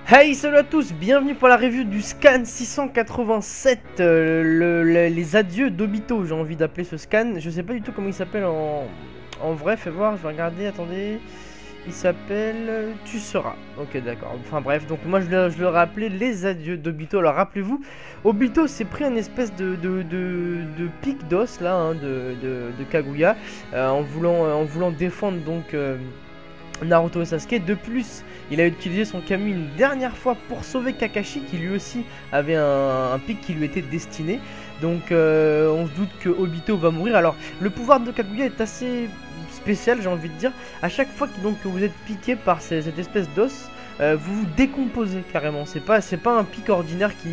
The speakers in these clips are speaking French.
Hey, salut à tous, bienvenue pour la review du scan 687, les adieux d'Obito, j'ai envie d'appeler ce scan. Je sais pas du tout comment il s'appelle en vrai, fais voir, je vais regarder, attendez. Il s'appelle Tu seras. Ok, d'accord. Enfin bref, donc moi je le rappelais les adieux d'Obito. Alors rappelez-vous, Obito s'est pris une espèce de pic d'os là, hein, de Kaguya, en voulant défendre donc Naruto et Sasuke. De plus, il a utilisé son Kami une dernière fois pour sauver Kakashi, qui lui aussi avait un pic qui lui était destiné. Donc on se doute que Obito va mourir. Alors le pouvoir de Kaguya est assez spécial, j'ai envie de dire. À chaque fois que vous êtes piqué par cette espèce d'os, vous vous décomposez carrément. C'est pas un pic ordinaire qui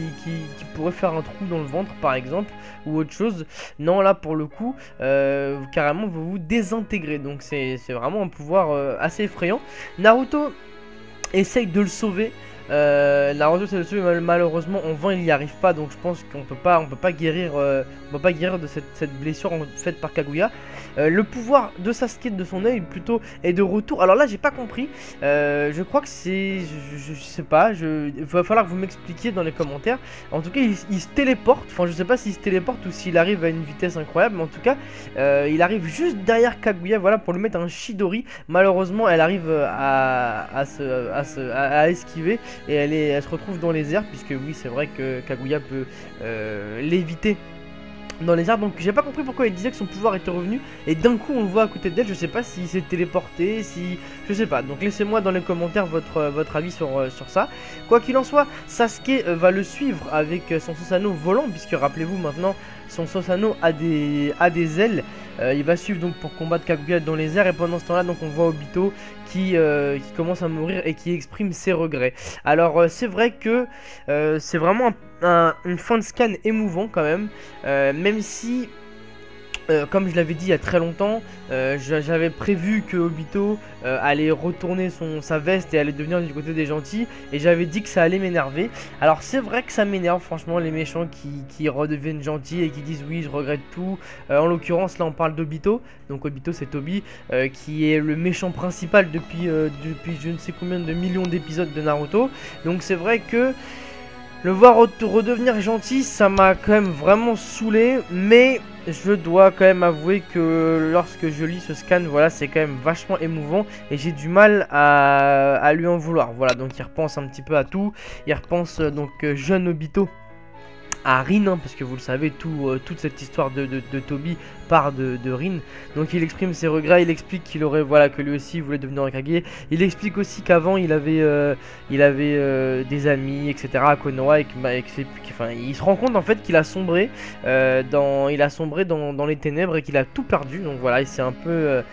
pourrait faire un trou dans le ventre par exemple, ou autre chose. Non, là pour le coup, carrément vous vous désintégrez. Donc c'est vraiment un pouvoir assez effrayant. Naruto essaye de le sauver. Naruto essaie de le sauver, malheureusement en vain il n'y arrive pas. Donc je pense qu'on peut pas guérir de cette blessure faite par Kaguya. Le pouvoir de Sasuke, de son œil plutôt, est de retour. Alors là j'ai pas compris, je crois que c'est, je sais pas, il va falloir que vous m'expliquiez dans les commentaires. En tout cas il se téléporte, enfin je sais pas s'il se téléporte ou s'il arrive à une vitesse incroyable, mais en tout cas il arrive juste derrière Kaguya, voilà, pour lui mettre un Chidori. Malheureusement elle arrive à esquiver et elle se retrouve dans les airs, puisque oui c'est vrai que Kaguya peut l'éviter dans les airs. Donc j'ai pas compris pourquoi il disait que son pouvoir était revenu et d'un coup on le voit à côté d'elle. Je sais pas s'il s'est téléporté, je sais pas. Donc laissez-moi dans les commentaires votre avis sur ça. Quoi qu'il en soit, Sasuke va le suivre avec son Susanoo volant, puisque rappelez-vous maintenant son Susanoo a des ailes. Il va suivre donc pour combattre Kaguya dans les airs, et pendant ce temps là donc on voit Obito qui commence à mourir et qui exprime ses regrets. Alors c'est vrai que c'est vraiment une fin de scan émouvant quand même, même si comme je l'avais dit il y a très longtemps, j'avais prévu que Obito allait retourner sa veste et allait devenir du côté des gentils, et j'avais dit que ça allait m'énerver. Alors c'est vrai que ça m'énerve franchement, les méchants qui redeviennent gentils et qui disent oui je regrette tout. En l'occurrence là on parle d'Obito, donc Obito c'est Tobi, qui est le méchant principal depuis je ne sais combien de millions d'épisodes de Naruto. Donc c'est vrai que le voir redevenir gentil, ça m'a quand même vraiment saoulé, mais je dois quand même avouer que lorsque je lis ce scan, voilà, c'est quand même vachement émouvant et j'ai du mal à lui en vouloir. Voilà, donc il repense un petit peu à tout, il repense donc jeune Obito à Rin, hein, parce que vous le savez, toute cette histoire de Tobi part de Rin. Donc il exprime ses regrets, il explique qu'il aurait, voilà, que lui aussi voulait devenir un Kage. Il explique aussi qu'avant il avait des amis, etc. à Konoha, et il se rend compte en fait qu'il a sombré dans les ténèbres et qu'il a tout perdu. Donc voilà, c'est un peu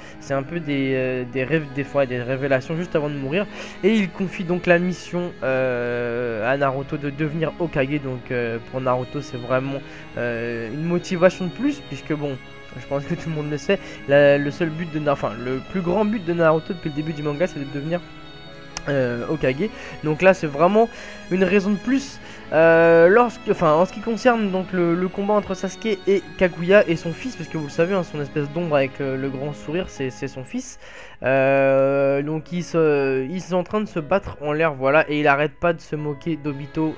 des rêves, des fois des révélations juste avant de mourir. Et il confie donc la mission à Naruto de devenir Hokage. Donc pour Naruto c'est vraiment une motivation de plus, puisque bon, je pense que tout le monde le sait, le plus grand but de Naruto depuis le début du manga, c'est de devenir Hokage. Donc là c'est vraiment une raison de plus. En ce qui concerne donc le combat entre Sasuke et Kaguya et son fils, parce que vous le savez, hein, son espèce d'ombre avec le grand sourire, c'est son fils. Donc ils sont en train de se battre en l'air, voilà, et il arrête pas de se moquer d'Obito,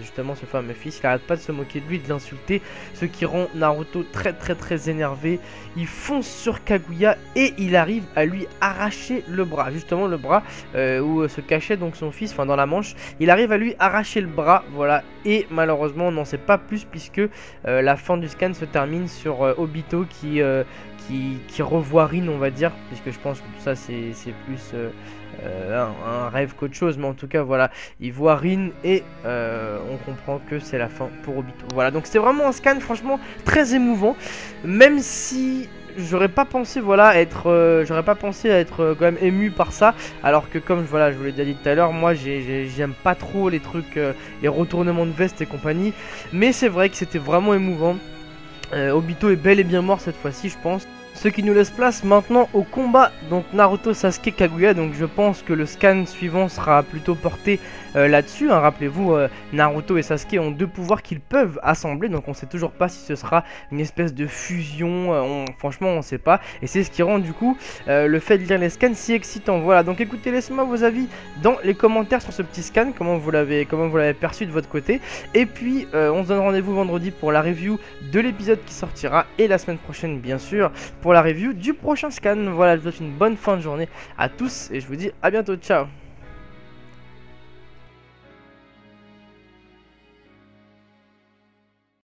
justement ce fameux fils. Il arrête pas de se moquer de lui, de l'insulter, ce qui rend Naruto très énervé. Il fonce sur Kaguya et il arrive à lui arracher le bras, justement le bras où se cachait donc son fils, enfin dans la manche. Il arrive à lui arracher le bras, voilà, et malheureusement on n'en sait pas plus, puisque la fin du scan se termine sur Obito qui revoit Rin, on va dire, puisque je pense que tout ça c'est plus un rêve qu'autre chose, mais en tout cas voilà, il voit Rin et on comprend que c'est la fin pour Obito. Voilà, donc c'était vraiment un scan franchement très émouvant, même si j'aurais pas pensé, voilà, à être quand même ému par ça, alors que comme voilà, je vous l'ai déjà dit tout à l'heure, moi j'aime pas trop les trucs, les retournements de veste et compagnie, mais c'est vrai que c'était vraiment émouvant. Obito est bel et bien mort cette fois-ci, je pense. Ce qui nous laisse place maintenant au combat, donc Naruto, Sasuke, Kaguya. Donc je pense que le scan suivant sera plutôt porté là-dessus, hein. Rappelez-vous, Naruto et Sasuke ont deux pouvoirs qu'ils peuvent assembler, donc on sait toujours pas si ce sera une espèce de fusion, franchement on sait pas. Et c'est ce qui rend du coup le fait de lire les scans si excitant. Voilà, donc écoutez, laissez-moi vos avis dans les commentaires sur ce petit scan, comment vous l'avez perçu de votre côté. Et puis on se donne rendez-vous vendredi pour la review de l'épisode qui sortira, et la semaine prochaine bien sûr pour la review du prochain scan. Voilà, je vous souhaite une bonne fin de journée à tous et je vous dis à bientôt, ciao.